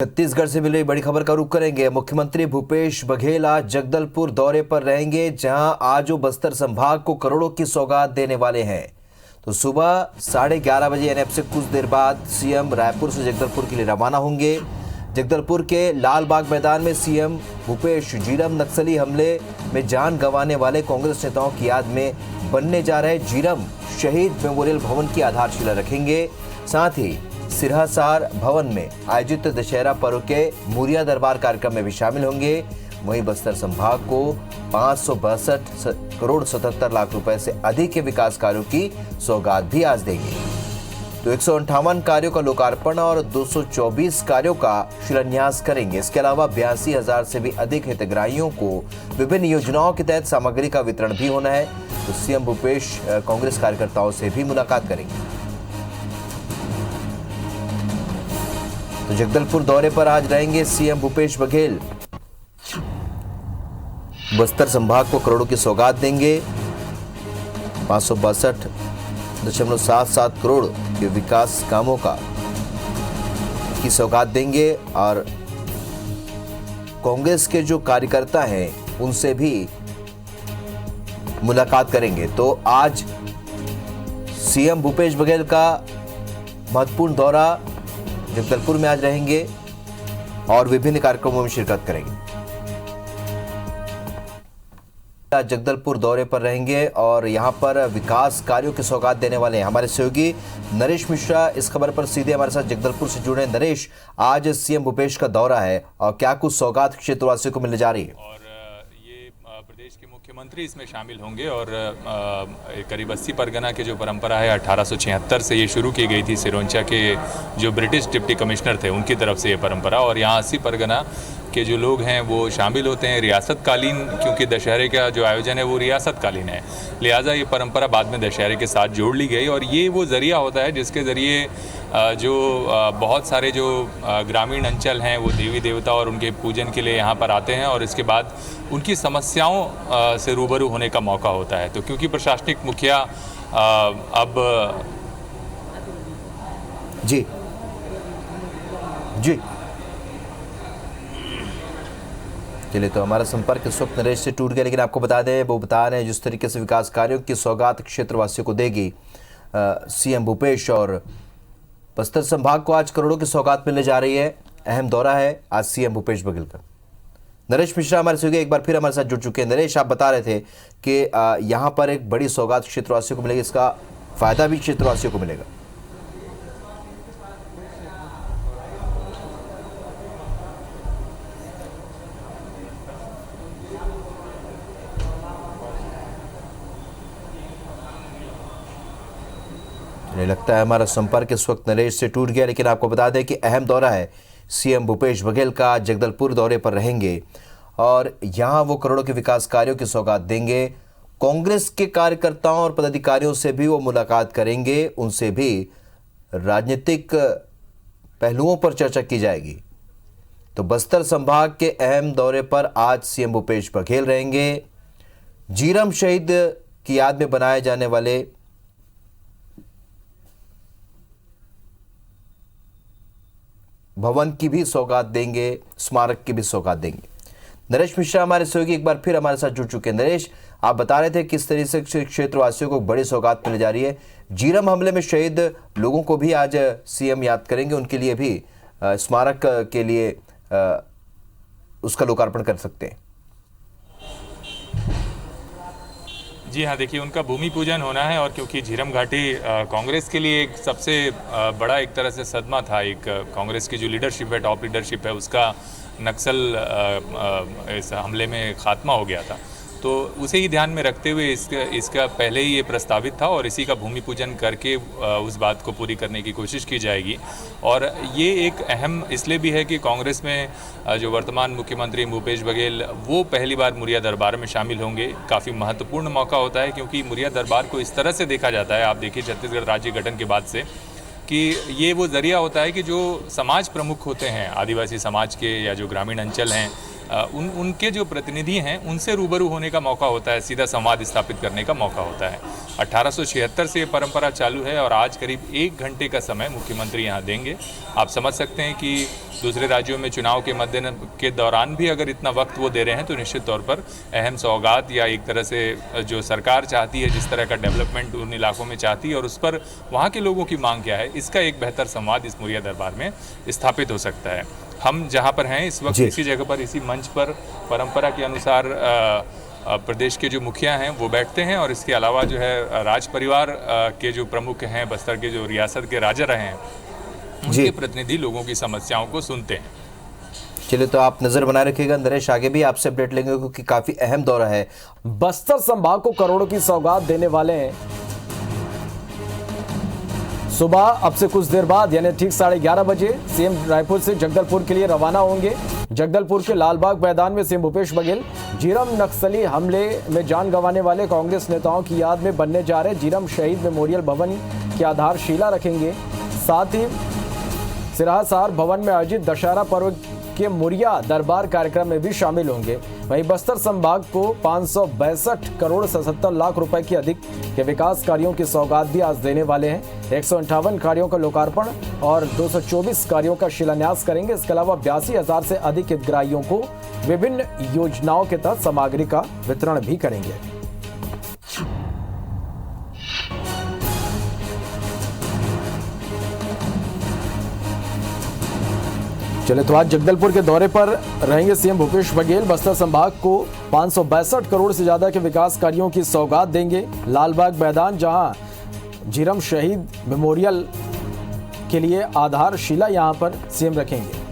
छत्तीसगढ़ से मिली बड़ी खबर का रुख करेंगे। मुख्यमंत्री भूपेश बघेल आज जगदलपुर दौरे पर रहेंगे, जहां आज वो बस्तर संभाग को करोड़ों की सौगात देने वाले हैं। तो सुबह 11:30 बजे यानी अब से कुछ देर बाद सीएम रायपुर से जगदलपुर के लिए रवाना होंगे। जगदलपुर के लाल बाग मैदान में सीएम भूपेश झीरम नक्सली हमले में जान गंवाने वाले कांग्रेस नेताओं की याद में बनने जा रहे झीरम शहीद मेमोरियल भवन की आधारशिला रखेंगे। साथ ही सिरहासार भवन में आयोजित दशहरा पर्व के मुरिया दरबार कार्यक्रम में भी शामिल होंगे। वहीं बस्तर संभाग को 562 करोड़ 77 लाख रुपए से अधिक के विकास कार्यों की सौगात भी आज देंगे। तो 158 कार्यों का लोकार्पण और 224 कार्यों का शिलान्यास करेंगे। इसके अलावा 82,000 से भी अधिक हितग्राहियों को विभिन्न योजनाओं के तहत सामग्री का वितरण भी होना है। तो सीएम भूपेश कांग्रेस कार्यकर्ताओं से भी मुलाकात करेंगे। तो जगदलपुर दौरे पर आज रहेंगे सीएम भूपेश बघेल। बस्तर संभाग को करोड़ों की सौगात देंगे। 562.77 करोड़ के विकास कामों की सौगात देंगे और कांग्रेस के जो कार्यकर्ता हैं उनसे भी मुलाकात करेंगे। तो आज सीएम भूपेश बघेल का महत्वपूर्ण दौरा जगदलपुर में आज रहेंगे और विभिन्न कार्यक्रमों में शिरकत करेंगे। आज जगदलपुर दौरे पर रहेंगे और यहां पर विकास कार्यों की सौगात देने वाले हैं हमारे सहयोगी नरेश मिश्रा। इस खबर पर सीधे हमारे साथ जगदलपुर से जुड़े। नरेश, आज सीएम भूपेश का दौरा है और क्या कुछ सौगात क्षेत्रवासियों को मिलने जा रही है? प्रदेश के मुख्यमंत्री इसमें शामिल होंगे और करीब 80 परगना की जो परंपरा है 1876 से ये शुरू की गई थी। सिरोंचा के जो ब्रिटिश डिप्टी कमिश्नर थे उनकी तरफ से ये परंपरा, और यहाँ 80 परगना के जो लोग हैं वो शामिल होते हैं रियासतकालीन, क्योंकि दशहरे का जो आयोजन है वो रियासतकालीन है, लिहाजा ये परंपरा बाद में दशहरे के साथ जोड़ ली गई। और ये वो ज़रिया होता है जिसके ज़रिए जो बहुत सारे जो ग्रामीण अंचल हैं वो देवी देवता और उनके पूजन के लिए यहाँ पर आते हैं और इसके बाद उनकी समस्याओं से रूबरू होने का मौका होता है। तो क्योंकि प्रशासनिक मुखिया अब जी चलिए, तो हमारा संपर्क इस वक्त नरेश से टूट गया, लेकिन आपको बता दें, वो बता रहे हैं जिस तरीके से विकास कार्यों की सौगात क्षेत्रवासियों को देगी सीएम भूपेश, और बस्तर संभाग को आज करोड़ों की सौगात मिलने जा रही है। अहम दौरा है आज सीएम भूपेश बघेल का। नरेश मिश्रा हमारे सहयोगी एक बार फिर हमारे साथ जुड़ चुके हैं। नरेश, आप बता रहे थे कि यहाँ पर एक बड़ी सौगात क्षेत्रवासियों को मिलेगी, इसका फायदा भी क्षेत्रवासियों को मिलेगा। लगता है हमारा संपर्क इस वक्त नरेश से टूट गया, लेकिन आपको बता दें कि अहम दौरा है सीएम भूपेश बघेल का। जगदलपुर दौरे पर रहेंगे और यहां वो करोड़ों के विकास कार्यों की सौगात देंगे। कांग्रेस के कार्यकर्ताओं और पदाधिकारियों से भी वो मुलाकात करेंगे, उनसे भी राजनीतिक पहलुओं पर चर्चा की जाएगी। तो बस्तर संभाग के अहम दौरे पर आज सीएम भूपेश बघेल रहेंगे। झीरम शहीद की याद में बनाए जाने वाले भवन की भी सौगात देंगे, स्मारक की भी सौगात देंगे। नरेश मिश्रा हमारे सहयोगी एक बार फिर हमारे साथ जुड़ चुके हैं। नरेश, आप बता रहे थे किस तरह से क्षेत्रवासियों को बड़ी सौगात मिलने जा रही है। झीरम हमले में शहीद लोगों को भी आज सीएम याद करेंगे, उनके लिए भी स्मारक के लिए उसका लोकार्पण कर सकते हैं। जी हाँ, देखिए, उनका भूमि पूजन होना है और क्योंकि झीरम घाटी कांग्रेस के लिए एक सबसे बड़ा एक तरह से सदमा था। एक कांग्रेस की जो लीडरशिप है, टॉप लीडरशिप है, उसका नक्सल इस हमले में खात्मा हो गया था। तो उसे ही ध्यान में रखते हुए इसका पहले ही ये प्रस्तावित था और इसी का भूमि पूजन करके उस बात को पूरी करने की कोशिश की जाएगी। और ये एक अहम इसलिए भी है कि कांग्रेस में जो वर्तमान मुख्यमंत्री भूपेश बघेल वो पहली बार मुरिया दरबार में शामिल होंगे। काफ़ी महत्वपूर्ण मौका होता है क्योंकि मुरिया दरबार को इस तरह से देखा जाता है, आप देखिए छत्तीसगढ़ राज्य गठन के बाद से, कि ये वो ज़रिया होता है कि जो समाज प्रमुख होते हैं, आदिवासी समाज के या जो ग्रामीण अंचल हैं उनके जो प्रतिनिधि हैं उनसे रूबरू होने का मौका होता है, सीधा संवाद स्थापित करने का मौका होता है। 1876 से ये परंपरा चालू है और आज करीब 1 घंटे का समय मुख्यमंत्री यहाँ देंगे। आप समझ सकते हैं कि दूसरे राज्यों में चुनाव के दौरान भी अगर इतना वक्त वो दे रहे हैं तो निश्चित तौर पर अहम सौगात या एक तरह से जो सरकार चाहती है, जिस तरह का डेवलपमेंट उन इलाकों में चाहती है और उस पर वहाँ के लोगों की मांग क्या है, इसका एक बेहतर संवाद इस मुरिया दरबार में स्थापित हो सकता है। हम जहाँ पर हैं इस वक्त इसी जगह पर, इसी मंच पर परंपरा के अनुसार प्रदेश के जो मुखिया हैं वो बैठते हैं और इसके अलावा जो है राज परिवार के जो प्रमुख हैं, बस्तर के जो रियासत के राजा रहे हैं, उनके प्रतिनिधि लोगों की समस्याओं को सुनते हैं। चलिए, तो आप नजर बनाए रखिएगा। नरेश, आगे भी आपसे अपडेट लेंगे क्योंकि काफी अहम दौरा है। बस्तर संभाग को करोड़ों की सौगात देने वाले हैं। सुबह अब से कुछ देर बाद यानी ठीक 11:30 बजे सीएम रायपुर से जगदलपुर के लिए रवाना होंगे। जगदलपुर के लालबाग मैदान में सीएम भूपेश बघेल झीरम नक्सली हमले में जान गंवाने वाले कांग्रेस नेताओं की याद में बनने जा रहे झीरम शहीद मेमोरियल भवन की आधारशिला रखेंगे। साथ ही सिरहासार भवन में आयोजित दशहरा पर्व के मुरिया दरबार कार्यक्रम में भी शामिल होंगे। वहीं बस्तर संभाग को 562 करोड़ 77 लाख रुपए की अधिक के विकास कार्यों की सौगात भी आज देने वाले हैं। 158 कार्यों का लोकार्पण और 224 कार्यों का शिलान्यास करेंगे। इसके अलावा 82,000 से अधिक हितग्राहियों को विभिन्न योजनाओं के तहत सामग्री का वितरण भी करेंगे। चले, तो आज जगदलपुर के दौरे पर रहेंगे सीएम भूपेश बघेल। बस्तर संभाग को 562 करोड़ से ज्यादा के विकास कार्यों की सौगात देंगे। लालबाग मैदान, जहां झीरम शहीद मेमोरियल के लिए आधारशिला यहां पर सीएम रखेंगे।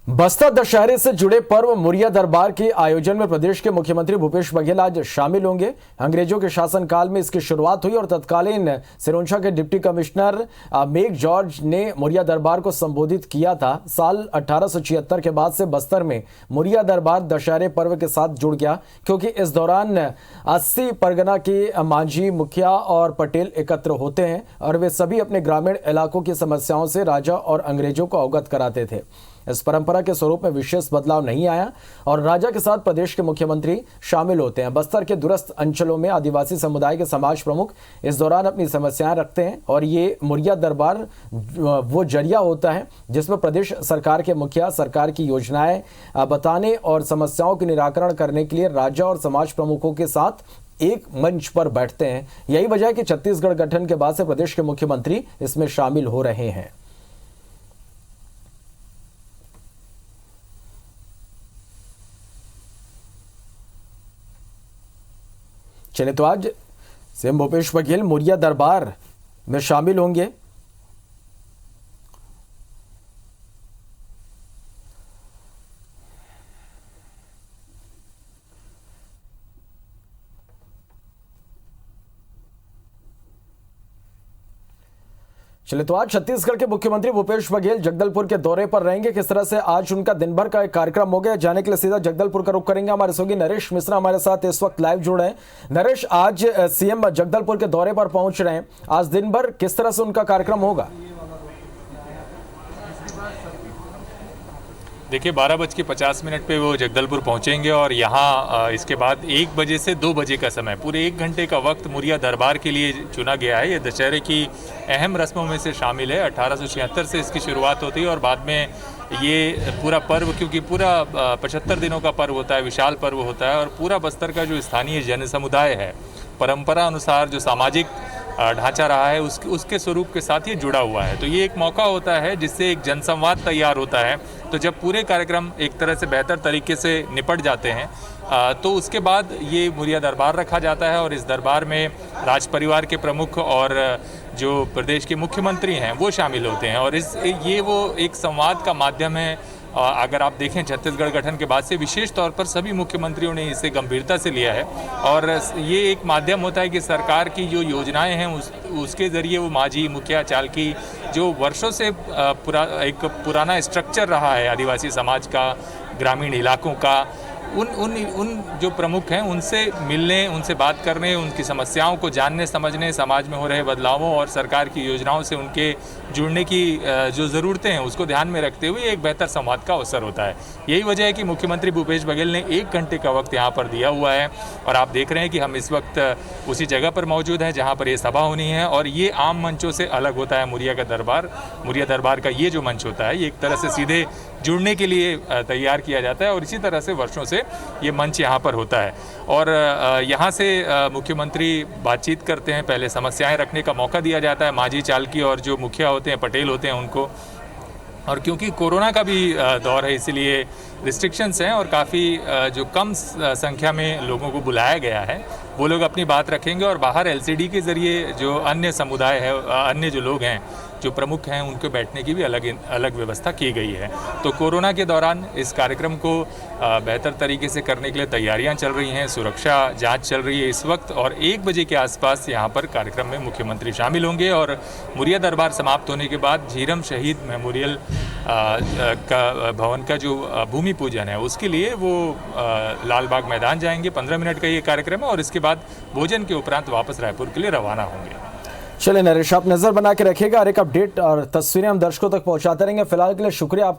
बस्तर दशहरे से जुड़े पर्व मुरिया दरबार के आयोजन में प्रदेश के मुख्यमंत्री भूपेश बघेल आज शामिल होंगे। अंग्रेजों के शासनकाल में इसकी शुरुआत हुई और तत्कालीन सिरोंचा के डिप्टी कमिश्नर मेघ जॉर्ज ने मुरिया दरबार को संबोधित किया था। साल 1876 के बाद से बस्तर में मुरिया दरबार दशहरे पर्व के साथ जुड़ गया, क्योंकि इस दौरान 80 परगना के मांझी, मुखिया और पटेल एकत्र होते हैं और वे सभी अपने ग्रामीण इलाकों की समस्याओं से राजा और अंग्रेजों को अवगत कराते थे। इस परंपरा के स्वरूप में विशेष बदलाव नहीं आया और राजा के साथ प्रदेश के मुख्यमंत्री शामिल होते हैं। बस्तर के दूरस्थ अंचलों में आदिवासी समुदाय के समाज प्रमुख इस दौरान अपनी समस्याएं रखते हैं और ये मुरिया दरबार वो जरिया होता है जिसमें प्रदेश सरकार के मुखिया सरकार की योजनाएं बताने और समस्याओं के निराकरण करने के लिए राजा और समाज प्रमुखों के साथ एक मंच पर बैठते हैं। यही वजह है कि छत्तीसगढ़ गठन के बाद से प्रदेश के मुख्यमंत्री इसमें शामिल हो रहे हैं। चले, तो आज सीएम भूपेश बघेल मुरिया दरबार में शामिल होंगे। चलिए, तो आज छत्तीसगढ़ के मुख्यमंत्री भूपेश बघेल जगदलपुर के दौरे पर रहेंगे। किस तरह से आज उनका दिन भर का एक कार्यक्रम हो गया, जाने के लिए सीधा जगदलपुर का रुख करेंगे। हमारे सहयोगी नरेश मिश्रा हमारे साथ इस वक्त लाइव जुड़े हैं। नरेश, आज सीएम जगदलपुर के दौरे पर पहुंच रहे हैं, आज दिन भर किस तरह से उनका कार्यक्रम होगा? देखिए, 12:50 पे वो जगदलपुर पहुंचेंगे और यहाँ इसके बाद 1 बजे से 2 बजे का समय, पूरे 1 घंटे का वक्त मुरिया दरबार के लिए चुना गया है। ये दशहरे की अहम रस्मों में से शामिल है। 1876 से इसकी शुरुआत होती है और बाद में ये पूरा पर्व, क्योंकि पूरा 75 दिनों का पर्व होता है, विशाल पर्व होता है और पूरा बस्तर का जो स्थानीय जन समुदाय है, परंपरा अनुसार जो सामाजिक ढांचा रहा है उसके स्वरूप के साथ ये जुड़ा हुआ है। तो ये एक मौका होता है जिससे एक जनसंवाद तैयार होता है। तो जब पूरे कार्यक्रम एक तरह से बेहतर तरीके से निपट जाते हैं तो उसके बाद ये मुरिया दरबार रखा जाता है और इस दरबार में राज परिवार के प्रमुख और जो प्रदेश के मुख्यमंत्री हैं वो शामिल होते हैं और ये वो एक संवाद का माध्यम है। अगर आप देखें, छत्तीसगढ़ गठन के बाद से विशेष तौर पर सभी मुख्यमंत्रियों ने इसे गंभीरता से लिया है और ये एक माध्यम होता है कि सरकार की जो योजनाएं हैं उसके ज़रिए वो मांझी, मुखिया, चालकी, जो वर्षों से एक पुराना स्ट्रक्चर रहा है आदिवासी समाज का, ग्रामीण इलाकों का, उन जो प्रमुख हैं उनसे मिलने, उनसे बात करने, उनकी समस्याओं को जानने समझने, समाज में हो रहे बदलावों और सरकार की योजनाओं से उनके जुड़ने की जो ज़रूरतें हैं उसको ध्यान में रखते हुए एक बेहतर संवाद का अवसर होता है। यही वजह है कि मुख्यमंत्री भूपेश बघेल ने 1 घंटे का वक्त यहाँ पर दिया हुआ है और आप देख रहे हैं कि हम इस वक्त उसी जगह पर मौजूद हैं जहाँ पर ये सभा होनी है। और ये आम मंचों से अलग होता है मुरिया दरबार का ये जो मंच होता है ये एक तरह से सीधे जुड़ने के लिए तैयार किया जाता है और इसी तरह से वर्षों से ये मंच यहाँ पर होता है। और यहाँ से मुख्यमंत्री बातचीत करते हैं, पहले समस्याएं रखने का मौका दिया जाता है मांझी, चालकी और जो मुखिया होते हैं, पटेल होते हैं उनको। और क्योंकि कोरोना का भी दौर है इसलिए रिस्ट्रिक्शंस हैं और काफ़ी जो कम संख्या में लोगों को बुलाया गया है वो लोग अपनी बात रखेंगे और बाहर एलसीडी के ज़रिए जो अन्य समुदाय है, अन्य जो लोग हैं, जो प्रमुख हैं, उनके बैठने की भी अलग व्यवस्था की गई है। तो कोरोना के दौरान इस कार्यक्रम को बेहतर तरीके से करने के लिए तैयारियां चल रही हैं, सुरक्षा जांच चल रही है इस वक्त। और 1 बजे के आसपास यहां पर कार्यक्रम में मुख्यमंत्री शामिल होंगे और मुरिया दरबार समाप्त होने के बाद झीरम शहीद मेमोरियल भवन का जो भूमि पूजन है उसके लिए वो लाल बाग मैदान जाएंगे। 15 मिनट का ये कार्यक्रम है और इसके बाद भोजन के उपरांत वापस रायपुर के लिए रवाना होंगे। चलिए नरेश, आप नजर बना के रखिएगा और एक अपडेट और तस्वीरें हम दर्शकों तक पहुंचाते रहेंगे। फिलहाल के लिए शुक्रिया।